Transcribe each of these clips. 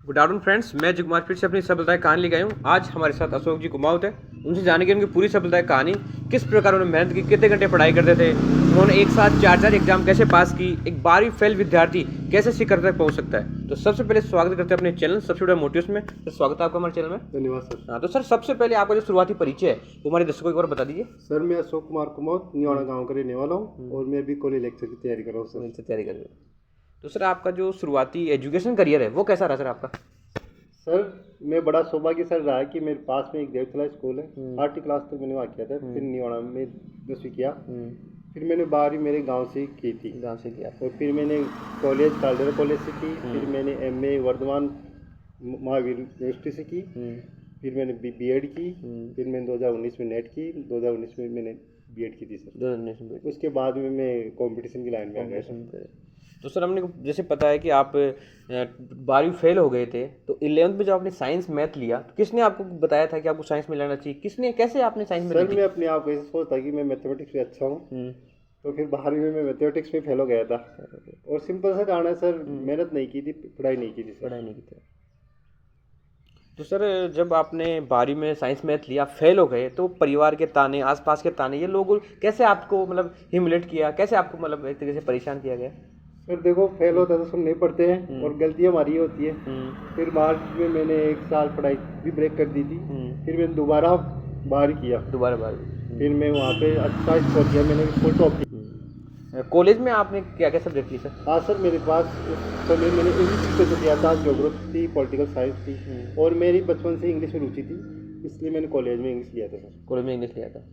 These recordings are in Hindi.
गुड आफ्टरनून फ्रेंड्स, मैं अजय कुमार फिर से अपनी सफलता की कहानी लेके आया हूँ। आज हमारे साथ अशोक जी कुमाऊत है। उनसे जानेंगे उनकी पूरी सफलता की कहानी, किस प्रकार उन्होंने मेहनत की, कितने घंटे पढ़ाई करते थे, उन्होंने एक साथ चार एग्जाम कैसे पास की, एक 12वीं फेल विद्यार्थी कैसे शिखर तक पहुँच सकता है। तो सबसे पहले स्वागत करते हैं अपने चैनल सबसे बड़ा मोटिव्स में। तो स्वागत है आपका हमारे चैनल में। धन्यवाद सर। हाँ, तो सर सबसे पहले आपका जो शुरुआती परिचय है वो हमारे दर्शकों को एक बार बता दीजिए। सर मैं अशोक कुमार कुमाऊत निवाड़ा गांव का रहने वाला हूँ और मैं अभी कॉलेज लेक्चर की तैयारी कर रहा हूँ सर। इनसे तैयारी कर रहे हो। तो सर आपका जो शुरुआती एजुकेशन करियर है वो कैसा रहा सर आपका? सर मैं बड़ा सौभाग्य सर रहा है कि मेरे पास में एक देवतला स्कूल है। 8वीं क्लास तक मैंने वहाँ किया था, फिर निवाड़ा में 10वीं किया, फिर मैंने 12वीं मेरे गांव से की थी। गाँव से किया और फिर मैंने कॉलेज कालडेरा कॉलेज से की, फिर मैंने एमए वर्धमान महावीर यूनिवर्सिटी से की, फिर मैंने बीएड की, फिर मैंने 2019 में नेट की, 2019 में मैंने बीएड की थी सर। 2019 में। उसके बाद में मैं कंपटीशन की लाइन में आ गया सर। तो सर हमने जैसे पता है कि आप 12वीं फेल हो गए थे, तो 11th में जब आपने साइंस मैथ लिया तो किसने आपको बताया था कि आपको साइंस में लेना चाहिए? किसने, कैसे आपने साइंस में सर ली? मैं अपने आप को ऐसे सोचता कि मैं मैथमेटिक्स में अच्छा हूँ, तो फिर 12वीं में मैं मैथमेटिक्स में फेल हो गया था। और सिंपल सा कारण है सर, मेहनत नहीं की थी, पढ़ाई नहीं की थी सर। पढ़ाई नहीं की थी। तो सर जब आपने 12वीं में साइंस मैथ लिया, फेल हो गए, तो परिवार के ताने, आसपास के ताने, ये लोग कैसे आपको मतलब हिमलेट किया, कैसे आपको मतलब एक तरीके से परेशान किया गया? सर देखो, फेल होता तो सुनने पड़ते हैं और गलती हमारी होती है। फिर मार्च में मैंने एक साल पढ़ाई भी ब्रेक कर दी थी, फिर मैंने दोबारा 12वीं किया, दोबारा 12वीं। फिर मैं वहाँ पे अच्छा स्कोर किया, मैंने फुल टॉप किया। कॉलेज में आपने क्या क्या सब्जेक्ट ली सर? हाँ सर, मेरे पास उस समय मैंने इंग्लिश पे तो किया था, ज्योग्राफी थी, पॉलिटिकल साइंस थी, और मेरी बचपन से इंग्लिश में रुचि थी, इसलिए मैंने कॉलेज में इंग्लिश लिया था सर। कॉलेज में इंग्लिश लिया था।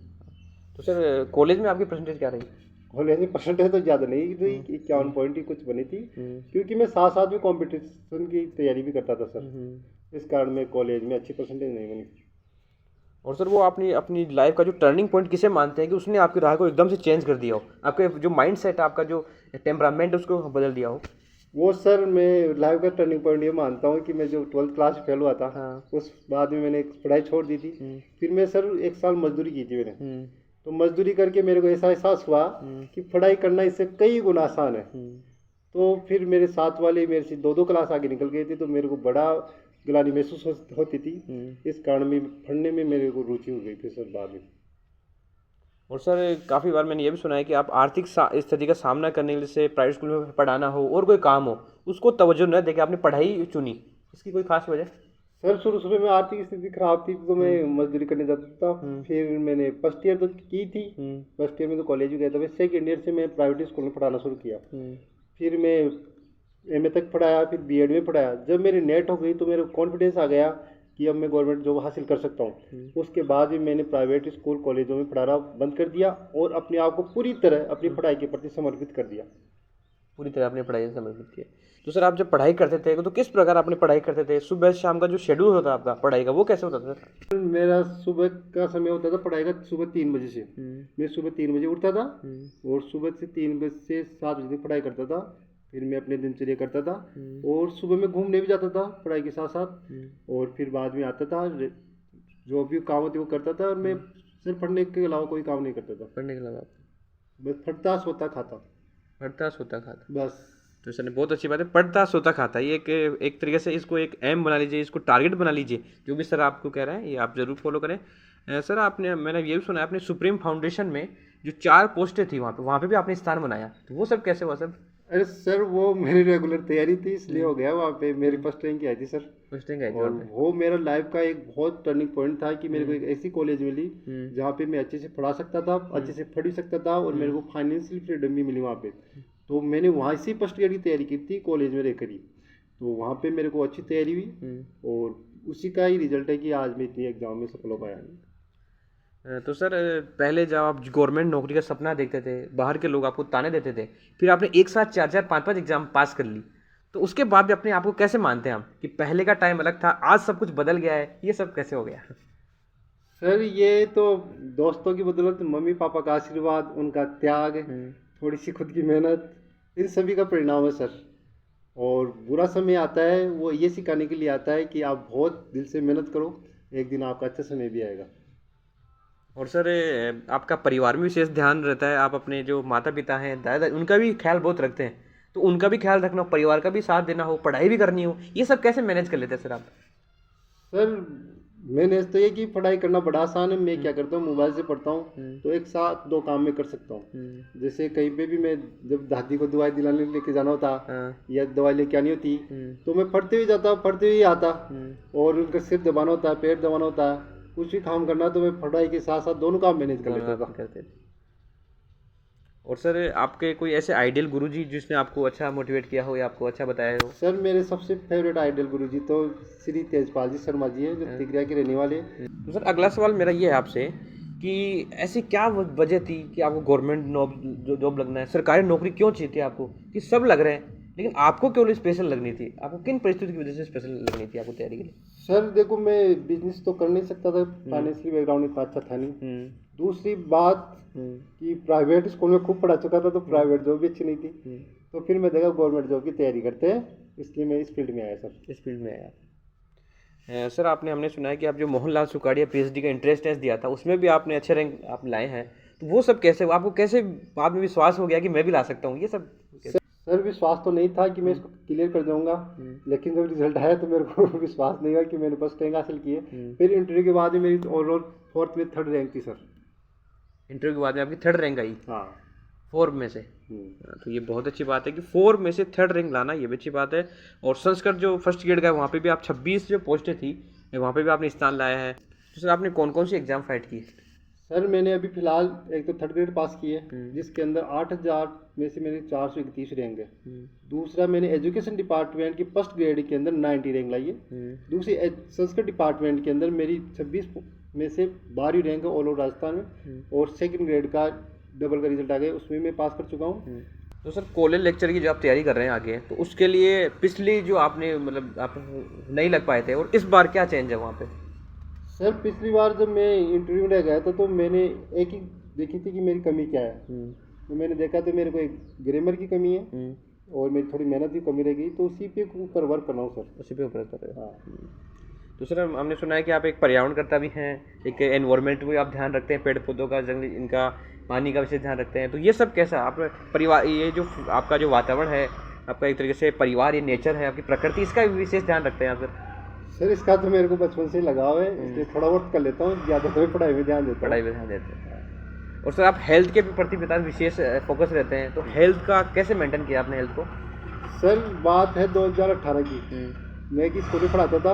तो सर कॉलेज में आपकी परसेंटेज क्या रही? कॉलेज में परसेंटेज तो ज़्यादा नहीं थी, 51 पॉइंट ही कुछ बनी थी, क्योंकि मैं साथ साथ में कंपटीशन की तैयारी भी करता था सर। इस कारण में कॉलेज में अच्छी परसेंटेज नहीं बनी। और सर वो आपने अपनी लाइफ का जो टर्निंग पॉइंट किसे मानते हैं कि उसने आपकी राह को एकदम से चेंज कर दिया हो, आपके जो माइंड सेट, आपका जो टेम्परामेंट उसको बदल दिया हो? वो सर मैं लाइफ का टर्निंग पॉइंट ये मानता हूँ कि मैं जो 12th क्लास में फेल हुआ था, उस बाद में मैंने पढ़ाई छोड़ दी थी। फिर मैं सर एक साल मजदूरी की थी मैंने, तो मजदूरी करके मेरे को ऐसा एहसास हुआ कि पढ़ाई करना इससे कई गुना आसान है। तो फिर मेरे साथ वाले मेरे से 2-2 क्लास आगे निकल गए थे, तो मेरे को बड़ा गिलानी महसूस होती थी। इस कारण में पढ़ने में मेरे को रुचि हो गई फिर सर बाद में। और सर काफ़ी बार मैंने ये भी सुना है कि आप आर्थिक स्थिति का सामना करने के लिए, जैसे प्राइवेट स्कूल में पढ़ाना हो और कोई काम हो, उसको तवज्जो न देके आपने पढ़ाई चुनी, इसकी कोई खास वजह? सर शुरू में आर्थिक स्थिति खराब थी, तो मैं मजदूरी करने जाता था। फिर मैंने फर्स्ट ईयर तो की थी, फर्स्ट ईयर में तो कॉलेज भी गया था, फिर सेकेंड ईयर से मैं प्राइवेट स्कूल में पढ़ाना शुरू किया। फिर मैं एमए तक पढ़ाया, फिर बीएड में पढ़ाया। जब मेरी नेट हो गई तो मेरे कॉन्फिडेंस आ गया कि अब मैं गवर्नमेंट जॉब हासिल कर सकता हूँ। उसके बाद भी मैंने प्राइवेट स्कूल कॉलेजों में पढ़ाना बंद कर दिया और अपने आप को पूरी तरह अपनी पढ़ाई के प्रति समर्पित कर दिया। पूरी तरह अपनी पढ़ाई से समर्पित किया। तो सर आप जब पढ़ाई करते थे तो किस प्रकार आपने पढ़ाई करते थे? सुबह शाम का जो शेड्यूल होता आपका पढ़ाई का, वो कैसे होता था सर? मेरा सुबह का समय होता था पढ़ाई का सुबह 3 बजे से। मैं सुबह 3 बजे उठता था और सुबह से 3 बजे से 7 बजे तक पढ़ाई करता था। फिर मैं अपने दिनचर्या करता था और सुबह में घूमने भी जाता था पढ़ाई के साथ साथ, और फिर बाद में आता था, जो भी काम होते वो करता था। और मैं सिर्फ पढ़ने के अलावा कोई काम नहीं करता था। पढ़ने के अलावा बस पढ़ता सोता खाता, पढ़ता सोता खाता बस। तो सर ने बहुत अच्छी बात है, पढ़ता सोता खाता, ये एक तरीके से इसको एक एम बना लीजिए, इसको टारगेट बना लीजिए। जो भी सर आपको कह रहे हैं ये आप जरूर फॉलो करें। सर आपने, मैंने ये भी सुना है, आपने सुप्रीम फाउंडेशन में जो 4 पोस्टें थी वहाँ पे भी आपने स्थान बनाया, तो वो सब कैसे हुआ सर? अरे सर वो मेरी रेगुलर तैयारी थी, इसलिए हो गया। वहाँ पे मेरी फर्स्ट रैंक आई थी सर। फर्स्ट रैंक आई थी और वहाँ पे। वो मेरा लाइफ का एक बहुत टर्निंग पॉइंट था कि मेरे को एक ऐसी कॉलेज मिली जहाँ पे मैं अच्छे से पढ़ा सकता था, अच्छे से पढ़ भी सकता था, और मेरे को फाइनेंशियल फ्रीडम भी मिली वहाँ पे। तो मैंने वहाँ से फर्स्ट ईयर की तैयारी की थी कॉलेज में रहकर ही, तो वहाँ पे मेरे को अच्छी तैयारी हुई और उसी का ही रिजल्ट है कि आज मैं इतनी एग्जाम में सफल हो पाया। तो सर पहले जब आप गवर्नमेंट नौकरी का सपना देखते थे, बाहर के लोग आपको ताने देते थे, फिर आपने एक साथ 4-5 एग्जाम पास कर ली, तो उसके बाद भी अपने आप को कैसे मानते हैं हम कि पहले का टाइम अलग था, आज सब कुछ बदल गया है, ये सब कैसे हो गया? सर ये तो दोस्तों की बदौलत, मम्मी पापा का आशीर्वाद, उनका त्याग, थोड़ी सी खुद की मेहनत, इन सभी का परिणाम है सर। और बुरा समय आता है वो ये सिखाने के लिए आता है कि आप बहुत दिल से मेहनत करो, एक दिन आपका अच्छा समय भी आएगा। और सर आपका परिवार में विशेष ध्यान रहता है, आप अपने जो माता पिता हैं, दादा, उनका भी ख्याल बहुत रखते हैं। तो उनका भी ख्याल रखना हो, परिवार का भी साथ देना हो, पढ़ाई भी करनी हो, ये सब कैसे मैनेज कर लेते हैं सर आप? सर मैंने तो ये कि पढ़ाई करना बड़ा आसान है। मैं क्या करता हूँ, मोबाइल से पढ़ता हूँ तो एक साथ दो काम में कर सकता हूँ। जैसे कहीं पे भी मैं जब दादी को दवाई दिलाने लेके जाना होता या दवाई लेके आनी होती तो मैं पढ़ते हुए जाता, पढ़ते हुए आता। और उनका सिर दबाना होता है, पेट दबाना होता है, कुछ भी काम करना तो मैं पढ़ाई के साथ साथ दोनों काम मैनेज कर लेता था। और सर आपके कोई ऐसे आइडियल गुरुजी जिसने आपको अच्छा मोटिवेट किया हो या आपको अच्छा बताया हो? सर मेरे सबसे फेवरेट आइडियल गुरुजी तो श्री तेजपाल जी शर्मा जी है, जो तिगरिया के रहने वाले। तो सर अगला सवाल मेरा ये है आपसे कि ऐसी क्या वजह थी कि आपको गवर्नमेंट जॉब लगना है, सरकारी नौकरी क्यों चाहिए थी आपको? कि सब लग रहे हैं लेकिन आपको क्यों स्पेशल लगनी थी? आपको किन परिस्थिति की वजह से स्पेशल लगनी थी आपको तैयारी के लिए? सर देखो, मैं बिजनेस तो कर नहीं सकता था, फाइनेंशियली बैकग्राउंड इतना अच्छा था नहीं। दूसरी बात कि प्राइवेट स्कूल में खूब पढ़ा चुका था तो प्राइवेट जॉब भी अच्छी नहीं थी। तो फिर मैं देखा गवर्नमेंट जॉब की तैयारी करते हैं, इसलिए मैं इस फील्ड में आया सर। इस फील्ड में आया। सर हमने सुना है कि आप जो मोहनलाल सुखाड़िया पीएचडी का एंट्रेंस टेस्ट दिया था उसमें भी आपने अच्छे रैंक आप लाए हैं, तो वो सब कैसे, आपको कैसे बाद में विश्वास हो गया कि मैं भी ला सकता हूँ ये सब? सर विश्वास तो नहीं था कि मैं इसको क्लियर कर जाऊंगा, लेकिन जब रिजल्ट आया तो मेरे को विश्वास नहीं हुआ कि मैंने फर्स्ट रैंक हासिल की है। फिर इंटरव्यू के बाद मेरी ओवरऑल 4th में 3rd रैंक थी सर। इंटरव्यू के बाद में आपकी 3rd रैंक आई? हाँ, 4 में से। तो ये बहुत अच्छी बात है कि 4 में से 3rd रैंक लाना, ये भी अच्छी बात है। और संस्कृत जो फर्स्ट ग्रेड का है वहाँ पे भी आप 26 जो पोस्टें थी वहाँ पे भी आपने स्थान लाया है। तो सर आपने कौन कौन सी एग्जाम फाइट की? सर मैंने अभी फिलहाल एक तो 3rd ग्रेड पास की है जिसके अंदर 8000 में से मेरी 431 रैंक है। दूसरा मैंने एजुकेशन डिपार्टमेंट की 1st ग्रेड के अंदर 90 रैंक लाई है। दूसरी संस्कृत डिपार्टमेंट के अंदर मेरी 26 में से 12वीं रैंक है ऑल ओवर राजस्थान में। और 2nd ग्रेड का डबल का रिजल्ट आ गया, उसमें मैं पास कर चुका हूँ। तो सर कॉलेज लेक्चर की जो आप तैयारी कर रहे हैं आगे, तो उसके लिए पिछली जो आपने मतलब आप नहीं लग पाए थे और इस बार क्या चेंज है वहाँ पे? सर पिछली बार जब मैं इंटरव्यू में गया था तो मैंने एक ही देखी थी कि मेरी कमी क्या है। तो मैंने देखा तो मेरे को एक ग्रामर की कमी है और मेरी थोड़ी मेहनत की कमी रह गई, तो उसी पे ऊपर वर्क कर रहा हूँ सर। उसी पे ऊपर कर रहे हो? तो सर हमने सुना है कि आप एक पर्यावरणकर्ता भी हैं, एक एनवायरनमेंट को आप ध्यान रखते हैं, पेड़ पौधों का, जंगली, इनका पानी का विशेष ध्यान रखते हैं। तो ये सब कैसा आप परिवार, ये जो आपका जो वातावरण है आपका एक तरीके से परिवार, ये नेचर है आपकी प्रकृति, इसका विशेष ध्यान रखते हैं आप सर? सर इसका तो मेरे को बचपन से लगाव है, इसलिए थोड़ा बहुत कर लेता हूँ, ज़्यादा तो पढ़ाई में ध्यान देता हूँ। पढ़ाई में ध्यान देते हैं। और सर आप हेल्थ के प्रति पिता विशेष फोकस रहते हैं, तो हेल्थ का कैसे मेंटेन किया आपने हेल्थ को? सर बात है 2018 की, मैं एक स्कूल में पढ़ाता था।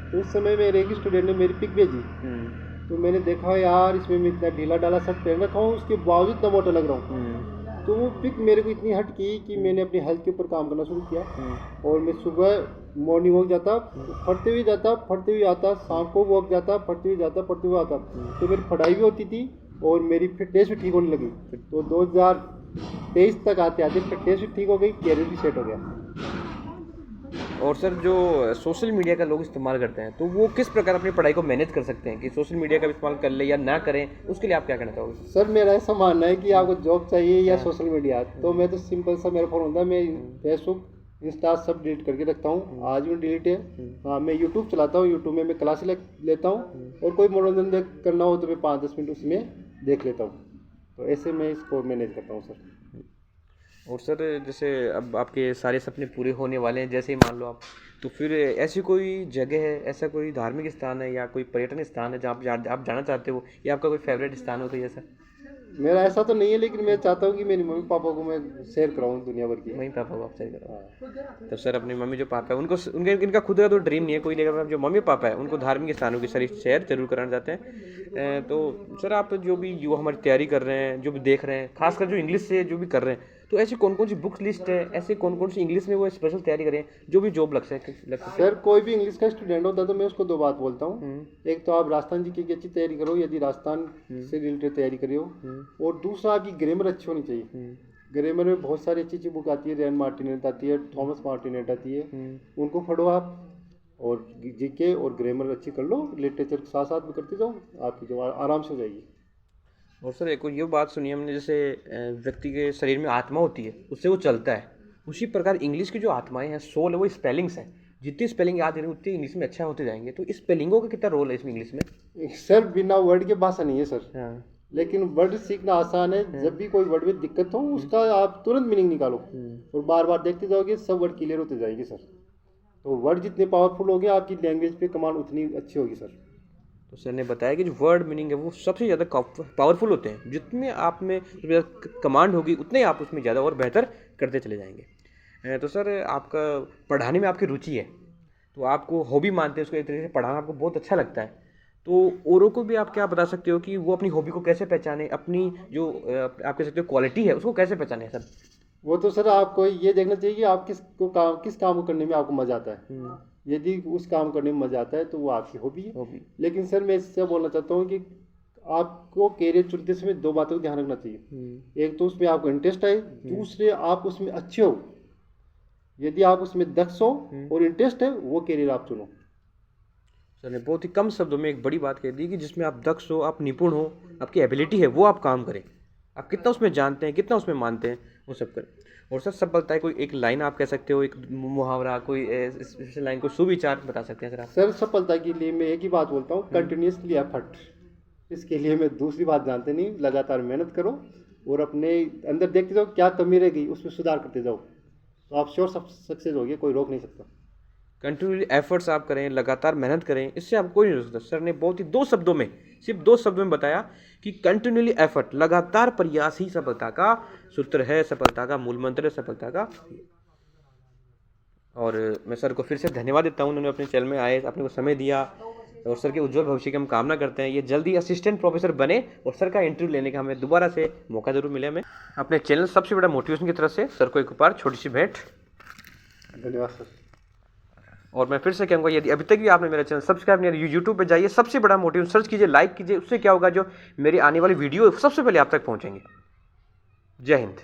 तो उस समय मेरे एक स्टूडेंट ने मेरी पिक भेजी, तो मैंने देखा यार इसमें मैं इतना ढीला डाला शर्ट पहन रखा हूँ, उसके बावजूद इतना मोटा लग रहा हूँ। तो वो पिक मेरे को इतनी हट की कि मैंने अपनी हेल्थ के ऊपर काम करना शुरू किया। और मैं सुबह मॉर्निंग वॉक जाता, पढ़ते हुए जाता, पढ़ते हुए आता, शाम को वॉक जाता, पढ़ते हुए जाता, पढ़ते हुए आता। तो मेरी पढ़ाई भी होती थी और मेरी फिटनेस भी ठीक होने लगी। तो 2023 तक आते आते फिटनेस भी ठीक हो गई, कैरियर भी सेट हो गया। और सर जो सोशल मीडिया का लोग इस्तेमाल करते हैं तो वो किस प्रकार अपनी पढ़ाई को मैनेज कर सकते हैं कि सोशल मीडिया का इस्तेमाल कर ले या ना करें, उसके लिए आप क्या कहना चाहोगे? सर मेरा ऐसा मानना है कि आपको जॉब चाहिए या सोशल मीडिया, तो मैं तो सिंपल सा मेरा फ़ोन होता है, मैं फेसबुक इंस्टा सब डिलीट करके रखता हूँ। आज भी डिलीट है। हाँ, मैं यूट्यूब चलाता हूँ, यूट्यूब में मैं क्लास लेता हूँ और कोई मनोरंजन करना हो तो मैं 5-10 मिनट उसमें देख लेता हूँ। तो ऐसे मैं इसको मैनेज करता हूँ सर। और सर जैसे अब आपके सारे सपने पूरे होने वाले हैं जैसे ही मान लो आप, तो फिर ऐसी कोई जगह है, ऐसा कोई धार्मिक स्थान है या कोई पर्यटन स्थान है जहाँ आप जाना चाहते हो, या आपका कोई फेवरेट स्थान हो कोई ऐसा? मेरा ऐसा तो नहीं है, लेकिन मैं चाहता हूँ कि मेरी मम्मी पापा को मैं शेयर कराऊँ दुनिया भर की। मम्मी पापा को आप शेयर कराओ? तो सर अपनी मम्मी जो पापा है उनको, इनका खुद का तो ड्रीम नहीं है कोई, लेकिन जो मम्मी पापा है उनको धार्मिक स्थानों की सारी शेयर जरूर कराना चाहते हैं। तो सर आप जो भी युवा हमारी तैयारी कर रहे हैं, जो भी देख रहे हैं, खासकर जो इंग्लिश से जो भी कर रहे हैं, तो ऐसी कौन कौन सी बुक्स लिस्ट है, ऐसे कौन कौन सी इंग्लिश में वो स्पेशल तैयारी करें जो भी जॉब लग सके? सर कोई भी इंग्लिश का स्टूडेंट होता है तो मैं उसको 2 बात बोलता हूँ। एक तो आप राजस्थान जी की अच्छी तैयारी करो यदि राजस्थान से रिलेटेड तैयारी करी हो, और दूसरा आपकी ग्रामर अच्छी होनी चाहिए। ग्रामर में बहुत सारी अच्छी अच्छी बुक आती है, रैन मार्टिनेट आती है, थॉमस मार्टिनेट आती है, उनको पढ़ो आप और जीके और ग्रामर अच्छी कर लो, लिटरेचर के साथ साथ भी करते जाओ, आपकी जो आराम से हो जाएगी। और सर एक ये बात सुनी हमने, जैसे व्यक्ति के शरीर में आत्मा होती है उससे वो चलता है, उसी प्रकार इंग्लिश की जो आत्माएं हैं, सोल है, वो स्पेलिंग्स हैं, जितनी स्पेलिंग याद रहेंगी उतनी इंग्लिश में अच्छा होते जाएंगे। तो इस स्पेलिंगों का कितना रोल है इसमें इंग्लिश में? सर बिना वर्ड के भाषा नहीं है सर। हाँ। लेकिन वर्ड सीखना आसान है। जब भी कोई वर्ड में दिक्कत हो उसका आप तुरंत मीनिंग निकालो और बार बार देखते जाओगे, सब वर्ड क्लियर होते जाएंगे सर। तो वर्ड जितने पावरफुल होंगे आपकी लैंग्वेज पे कमांड उतनी अच्छी होगी सर। तो सर ने बताया कि जो वर्ड मीनिंग है वो सबसे ज़्यादा पावरफुल होते हैं। जितने आप में कमांड होगी उतने आप उसमें ज़्यादा और बेहतर करते चले जाएंगे। तो सर आपका पढ़ाने में आपकी रुचि है, तो आपको हॉबी मानते हैं उसको, एक तरीके से पढ़ाना आपको बहुत अच्छा लगता है। तो औरों को भी आप क्या बता सकते हो कि वो अपनी हॉबी को कैसे पहचाने, अपनी जो आप कह सकते हो क्वालिटी है उसको कैसे पहचाने सर? वो तो सर आपको ये देखना चाहिए कि आप किस काम को करने में आपको मजा आता है। यदि उस काम करने में मजा आता है तो वो आपकी हॉबी है। लेकिन सर मैं इससे बोलना चाहता हूँ कि आपको कैरियर चुनते समय दो बातों का ध्यान रखना चाहिए। एक तो उसमें आपको इंटरेस्ट आए, दूसरे आप उसमें अच्छे हो। यदि आप उसमें दक्ष हो और इंटरेस्ट है, वो कैरियर आप चुनो। सर ने बहुत ही कम शब्दों में एक बड़ी बात कह दी कि जिसमें आप दक्ष हो, आप निपुण हो, आपकी एबिलिटी है, वो आप काम करें। आप कितना उसमें जानते हैं, कितना उसमें मानते हैं, वो सब करें। और सर सफलता है कोई एक लाइन आप कह सकते हो, एक मुहावरा, कोई स्पेशल लाइन, कोई सुविचार बता सकते हैं सर आप? सर सफलता के लिए मैं एक ही बात बोलता हूँ, कंटिन्यूसली एफर्ट। इसके लिए मैं दूसरी बात जानते नहीं, लगातार मेहनत करो और अपने अंदर देखते जाओ क्या कमी रह गई, उसमें सुधार करते जाओ, तो आप श्योर सक्सेस होगे, कोई रोक नहीं सकता। कंटिन्यूली एफर्ट्स आप करें, लगातार मेहनत करें, इससे आप कोई नहीं रोक सकता। सर ने बहुत ही सिर्फ दो शब्दों में बताया कि कंटिन्यूली एफर्ट, लगातार प्रयास ही सफलता का सूत्र है, सफलता का मूल मंत्र है, सफलता का। और मैं सर को फिर से धन्यवाद देता हूँ, उन्होंने अपने चैनल में आए, अपने को समय दिया। और सर के उज्जवल भविष्य की हम कामना करते हैं, ये जल्दी असिस्टेंट प्रोफेसर बने और सर का इंटरव्यू लेने का हमें दोबारा से मौका जरूर मिले। हमें अपने चैनल सबसे बड़ा मोटिवेशन की तरफ से सर को एक बार छोटी सी भेंट। धन्यवाद सर। और मैं फिर से कहूँगा, यदि अभी तक भी आपने मेरा चैनल सब्सक्राइब नहीं किया, यूट्यूब पे जाइए, सबसे बड़ा मोटिवेशन सर्च कीजिए, लाइक कीजिए। उससे क्या होगा, जो मेरी आने वाली वीडियो सबसे पहले आप तक पहुँचेंगे। जय हिंद।